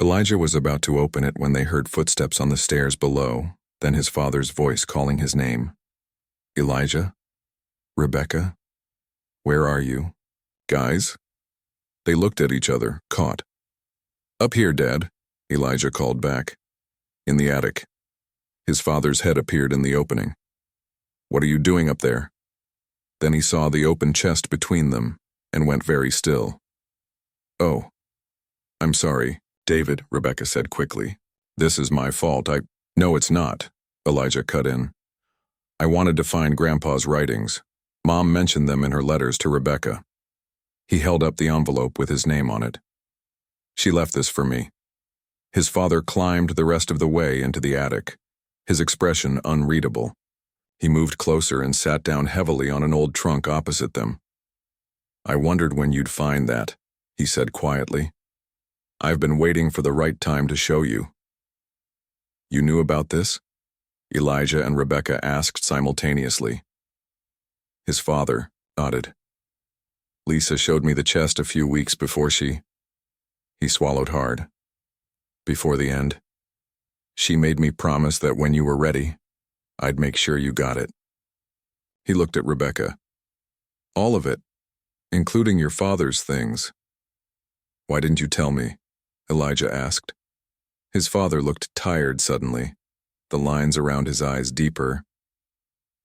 Speaker 1: Elijah was about to open it when they heard footsteps on the stairs below, then his father's voice calling his name. "Elijah? Rebecca? Where are you? Guys?" They looked at each other, caught. "Up here, Dad," Elijah called back. "In the attic." His father's head appeared in the opening. "What are you doing up there?" Then he saw the open chest between them and went very still. "Oh, I'm sorry, David," Rebecca said quickly. "This is my fault. No, it's not," Elijah cut in. "I wanted to find Grandpa's writings. Mom mentioned them in her letters to Rebecca." He held up the envelope with his name on it. "She left this for me." His father climbed the rest of the way into the attic, his expression unreadable. He moved closer and sat down heavily on an old trunk opposite them. "I wondered when you'd find that," he said quietly. "I've been waiting for the right time to show you." "You knew about this?" Elijah and Rebecca asked simultaneously. His father nodded. "Lisa showed me the chest a few weeks before she..." He swallowed hard. "Before the end. She made me promise that when you were ready, I'd make sure you got it." He looked at Rebecca. "All of it, including your father's things." "Why didn't you tell me?" Elijah asked. His father looked tired suddenly, the lines around his eyes deeper.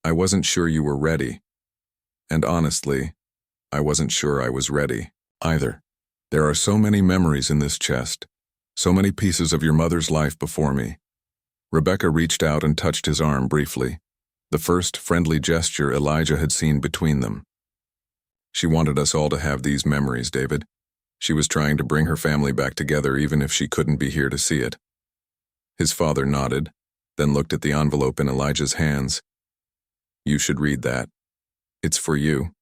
Speaker 1: "I wasn't sure you were ready. And honestly, I wasn't sure I was ready, either. There are so many memories in this chest, so many pieces of your mother's life before me." Rebecca reached out and touched his arm briefly, the first friendly gesture Elijah had seen between them. "She wanted us all to have these memories, David. She was trying to bring her family back together even if she couldn't be here to see it." His father nodded, then looked at the envelope in Elijah's hands. "You should read that. It's for you."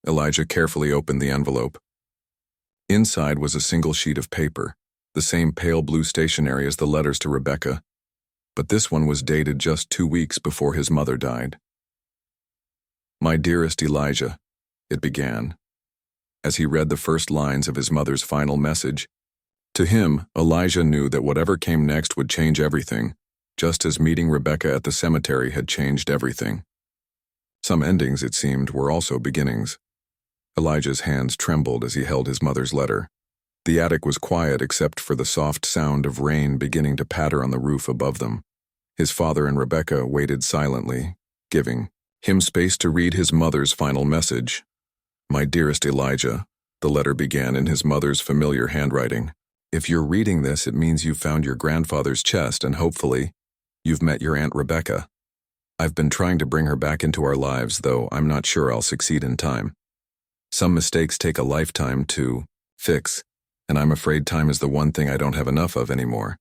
Speaker 1: Elijah carefully opened the envelope. Inside was a single sheet of paper, the same pale blue stationery as the letters to Rebecca, but this one was dated just 2 weeks before his mother died. "My dearest Elijah," it began, as he read the first lines of his mother's final message. To him, Elijah knew that whatever came next would change everything, just as meeting Rebecca at the cemetery had changed everything. Some endings, it seemed, were also beginnings. Elijah's hands trembled as he held his mother's letter. The attic was quiet except for the soft sound of rain beginning to patter on the roof above them. His father and Rebecca waited silently, giving him space to read his mother's final message. "My dearest Elijah," the letter began in his mother's familiar handwriting. "If you're reading this, it means you've found your grandfather's chest and hopefully, you've met your Aunt Rebecca. I've been trying to bring her back into our lives, though I'm not sure I'll succeed in time. Some mistakes take a lifetime to fix, and I'm afraid time is the one thing I don't have enough of anymore.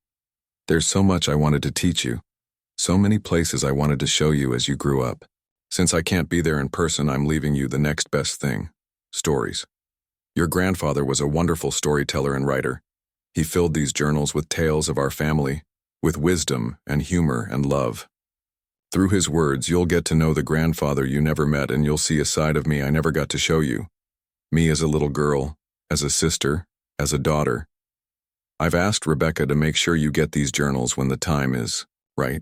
Speaker 1: There's so much I wanted to teach you, so many places I wanted to show you as you grew up. Since I can't be there in person, I'm leaving you the next best thing: stories. Your grandfather was a wonderful storyteller and writer. He filled these journals with tales of our family, with wisdom and humor and love. Through his words, you'll get to know the grandfather you never met, and you'll see a side of me I never got to show you. Me as a little girl, as a sister, as a daughter. I've asked Rebecca to make sure you get these journals when the time is right.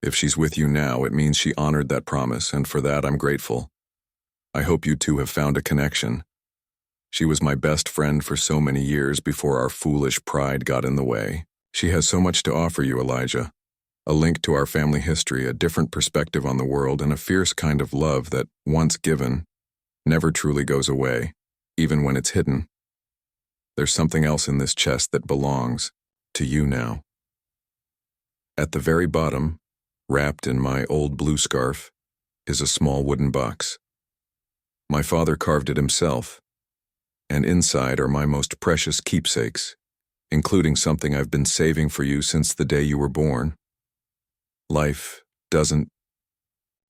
Speaker 1: If she's with you now, it means she honored that promise, and for that I'm grateful. I hope you two have found a connection. She was my best friend for so many years before our foolish pride got in the way. She has so much to offer you, Elijah. A link to our family history, a different perspective on the world, and a fierce kind of love that, once given, never truly goes away, even when it's hidden. There's something else in this chest that belongs to you now. At the very bottom, wrapped in my old blue scarf, is a small wooden box. My father carved it himself, and inside are my most precious keepsakes, including something I've been saving for you since the day you were born. Life doesn't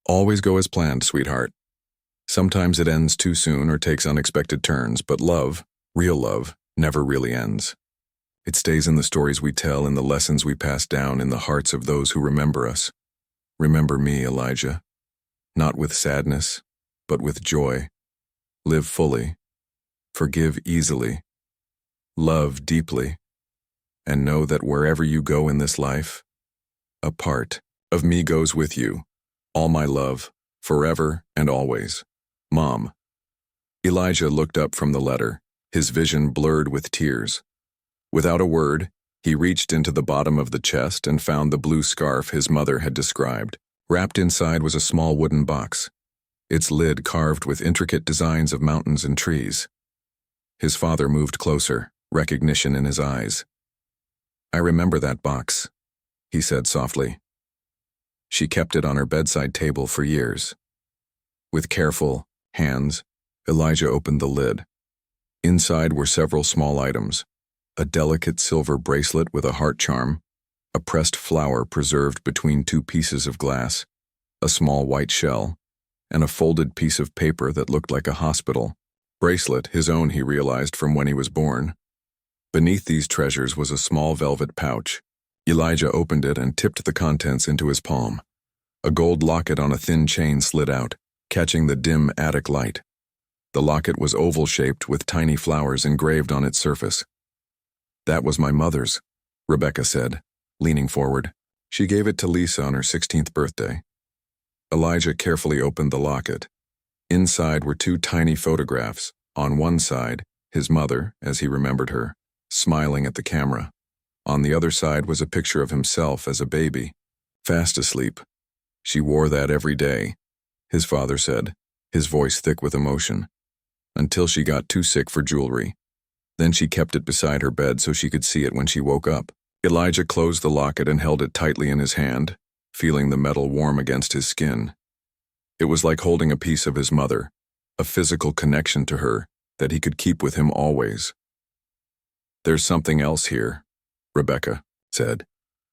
Speaker 1: always go as planned, sweetheart. Sometimes it ends too soon or takes unexpected turns, but love, real love, never really ends. It stays in the stories we tell, in the lessons we pass down, in the hearts of those who remember us. Remember me, Elijah. Not with sadness, but with joy. Live fully. Forgive easily. Love deeply. And know that wherever you go in this life, a part of me goes with you. All my love, forever and always. Mom. Elijah looked up from the letter, his vision blurred with tears. Without a word, he reached into the bottom of the chest and found the blue scarf his mother had described. Wrapped inside was a small wooden box, its lid carved with intricate designs of mountains and trees. His father moved closer, recognition in his eyes. "I remember that box," he said softly. She kept it on her bedside table for years. With careful hands, Elijah opened the lid. Inside were several small items: a delicate silver bracelet with a heart charm, a pressed flower preserved between two pieces of glass, a small white shell, and a folded piece of paper that looked like a hospital bracelet, his own, he realized, from when he was born. Beneath these treasures was a small velvet pouch. Elijah opened it and tipped the contents into his palm. A gold locket on a thin chain slid out, catching the dim attic light. The locket was oval-shaped with tiny flowers engraved on its surface. "That was my mother's," Rebecca said, leaning forward. "She gave it to Lisa on her 16th birthday." Elijah carefully opened the locket. Inside were two tiny photographs. On one side, his mother, as he remembered her, smiling at the camera. On the other side was a picture of himself as a baby, fast asleep. "She wore that every day," his father said, his voice thick with emotion, "until she got too sick for jewelry. Then she kept it beside her bed so she could see it when she woke up." Elijah closed the locket and held it tightly in his hand, feeling the metal warm against his skin. It was like holding a piece of his mother, a physical connection to her that he could keep with him always. "There's something else here," Rebecca said,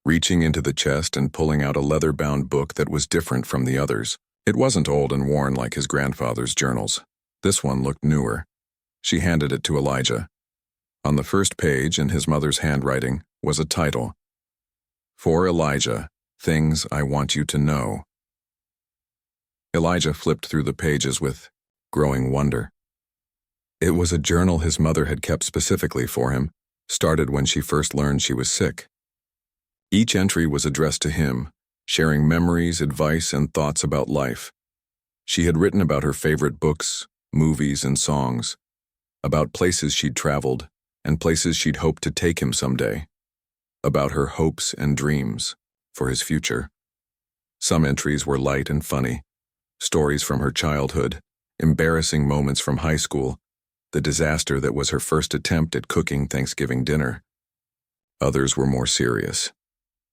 Speaker 1: reaching into the chest and pulling out a leather-bound book that was different from the others. It wasn't old and worn like his grandfather's journals. This one looked newer. She handed it to Elijah. On the first page, in his mother's handwriting, was a title: "For Elijah, Things I Want You to Know." Elijah flipped through the pages with growing wonder. It was a journal his mother had kept specifically for him, started when she first learned she was sick. Each entry was addressed to him, sharing memories, advice, and thoughts about life. She had written about her favorite books, movies, and songs, about places she'd traveled and places she'd hoped to take him someday, about her hopes and dreams for his future. Some entries were light and funny, stories from her childhood, embarrassing moments from high school, the disaster that was her first attempt at cooking Thanksgiving dinner. Others were more serious.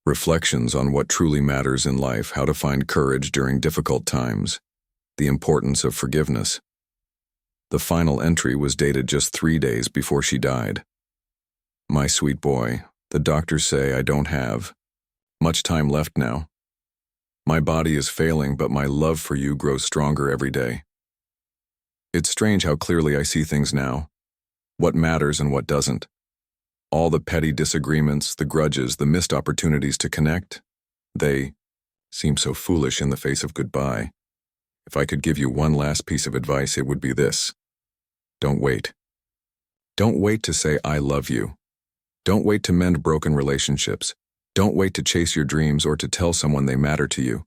Speaker 1: Reflections on what truly matters in life, how to find courage during difficult times, the importance of forgiveness. The final entry was dated just 3 days before she died. "My sweet boy, The doctors say I don't have much time left now. My body is failing, but my love for you grows stronger every day. It's strange how clearly I see things now. What matters and what doesn't. All the petty disagreements, the grudges, the missed opportunities to connect, they seem so foolish in the face of goodbye. If I could give you one last piece of advice, it would be this. Don't wait. Don't wait to say I love you. Don't wait to mend broken relationships. Don't wait to chase your dreams or to tell someone they matter to you.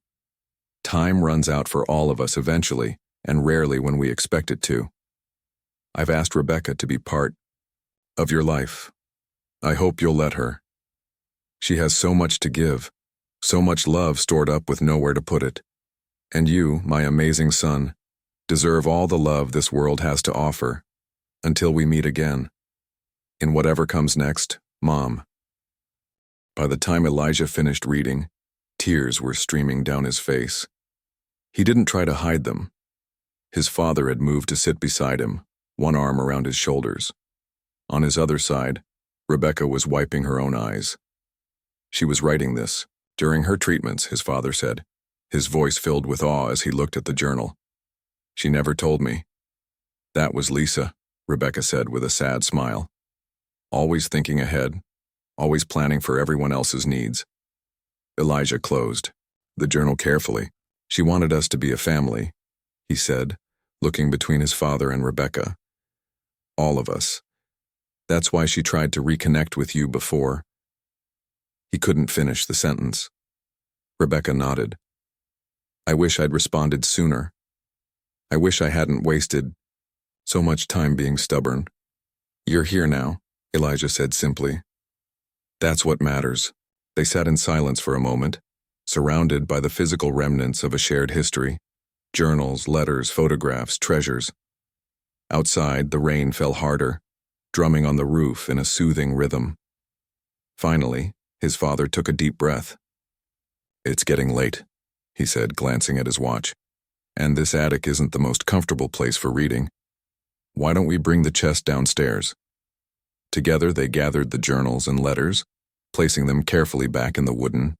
Speaker 1: Time runs out for all of us eventually, and rarely when we expect it to. I've asked Rebecca to be part of your life. I hope you'll let her. She has so much to give, so much love stored up with nowhere to put it. And you, my amazing son, deserve all the love this world has to offer. Until we meet again. In whatever comes next, Mom. By the time Elijah finished reading, tears were streaming down his face. He didn't try to hide them. His father had moved to sit beside him, one arm around his shoulders. On his other side, Rebecca was wiping her own eyes. She was writing this during her treatments, his father said, his voice filled with awe as he looked at the journal. She never told me. That was Lisa, Rebecca said with a sad smile. Always thinking ahead, always planning for everyone else's needs. Elijah closed the journal carefully. She wanted us to be a family, he said, looking between his father and Rebecca. All of us. That's why she tried to reconnect with you before. He couldn't finish the sentence. Rebecca nodded. I wish I'd responded sooner. I wish I hadn't wasted so much time being stubborn. You're here now, Elijah said simply. That's what matters. They sat in silence for a moment, surrounded by the physical remnants of a shared history. Journals, letters, photographs, treasures. Outside, the rain fell harder, drumming on the roof in a soothing rhythm. Finally, his father took a deep breath. It's getting late, he said, glancing at his watch. And this attic isn't the most comfortable place for reading. Why don't we bring the chest downstairs? Together they gathered the journals and letters, placing them carefully back in the wooden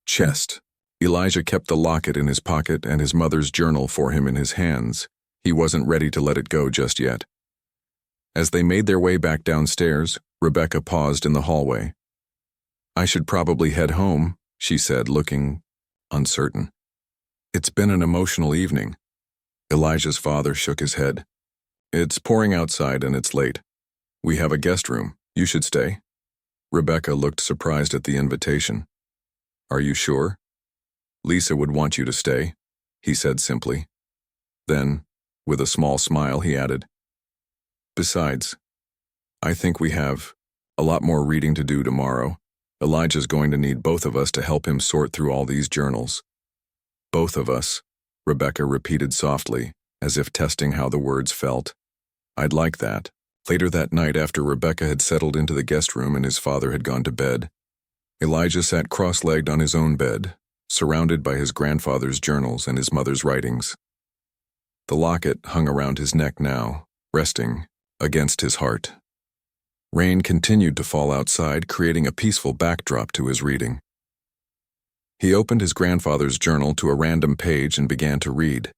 Speaker 1: chest. Elijah kept the locket in his pocket and his mother's journal for him in his hands. He wasn't ready to let it go just yet. As they made their way back downstairs, Rebecca paused in the hallway. I should probably head home, she said, looking uncertain. It's been an emotional evening. Elijah's father shook his head. It's pouring outside and it's late. We have a guest room. You should stay. Rebecca looked surprised at the invitation. Are you sure? Lisa would want you to stay, he said simply. Then, with a small smile, he added, besides, I think we have a lot more reading to do tomorrow. Elijah's going to need both of us to help him sort through all these journals. Both of us, Rebecca repeated softly, as if testing how the words felt. I'd like that. Later that night, after Rebecca had settled into the guest room and his father had gone to bed, Elijah sat cross-legged on his own bed, surrounded by his grandfather's journals and his mother's writings. The locket hung around his neck now, resting against his heart. Rain continued to fall outside, creating a peaceful backdrop to his reading. He opened his grandfather's journal to a random page and began to read,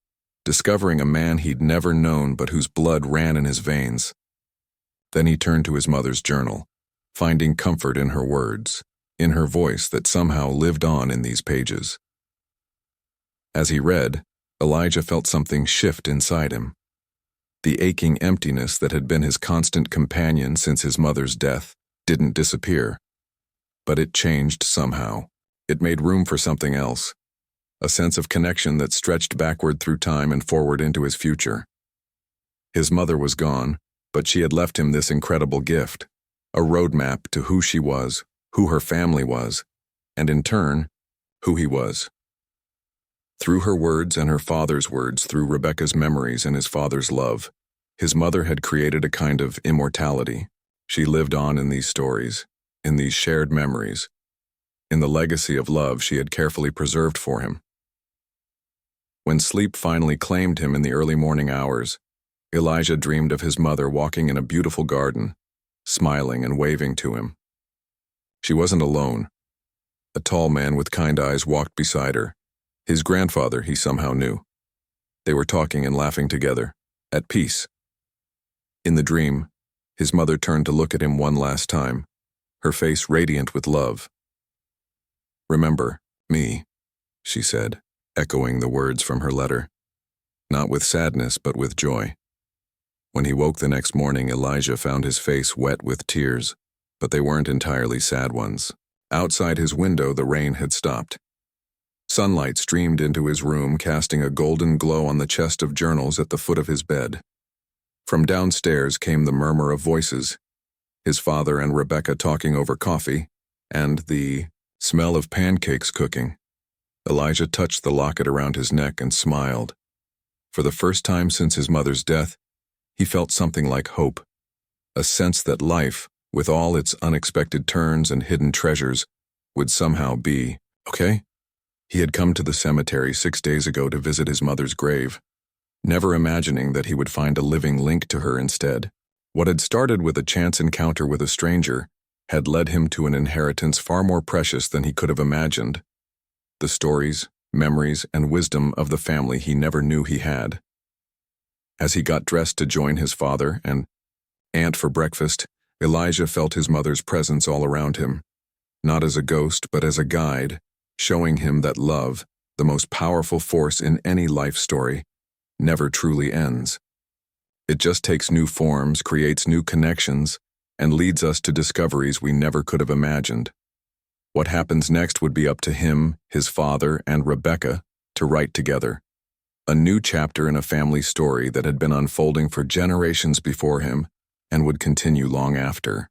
Speaker 1: discovering a man he'd never known but whose blood ran in his veins. Then he turned to his mother's journal, finding comfort in her words, in her voice that somehow lived on in these pages. As he read, Elijah felt something shift inside him. The aching emptiness that had been his constant companion since his mother's death didn't disappear, but it changed somehow. It made room for something else, a sense of connection that stretched backward through time and forward into his future. His mother was gone, but she had left him this incredible gift, a roadmap to who she was, who her family was, and in turn, who he was. Through her words and her father's words, through Rebecca's memories and his father's love, his mother had created a kind of immortality. She lived on in these stories, in these shared memories, in the legacy of love she had carefully preserved for him. When sleep finally claimed him in the early morning hours, Elijah dreamed of his mother walking in a beautiful garden, smiling and waving to him. She wasn't alone. A tall man with kind eyes walked beside her. His grandfather, he somehow knew. They were talking and laughing together, at peace. In the dream, his mother turned to look at him one last time, her face radiant with love. "Remember me," she said, echoing the words from her letter. Not with sadness, but with joy. When he woke the next morning, Elijah found his face wet with tears, but they weren't entirely sad ones. Outside his window, the rain had stopped. Sunlight streamed into his room, casting a golden glow on the chest of journals at the foot of his bed. From downstairs came the murmur of voices, his father and Rebecca talking over coffee, and the smell of pancakes cooking. Elijah touched the locket around his neck and smiled. For the first time since his mother's death, he felt something like hope, a sense that life, with all its unexpected turns and hidden treasures, would somehow be okay. He had come to the cemetery 6 days ago to visit his mother's grave, never imagining that he would find a living link to her instead. What had started with a chance encounter with a stranger had led him to an inheritance far more precious than he could have imagined. The stories, memories, and wisdom of the family he never knew he had. As he got dressed to join his father and aunt for breakfast, Elijah felt his mother's presence all around him, not as a ghost but as a guide, showing him that love, the most powerful force in any life story, never truly ends. It just takes new forms, creates new connections, and leads us to discoveries we never could have imagined. What happens next would be up to him, his father, and Rebecca to write together. A new chapter in a family story that had been unfolding for generations before him and would continue long after.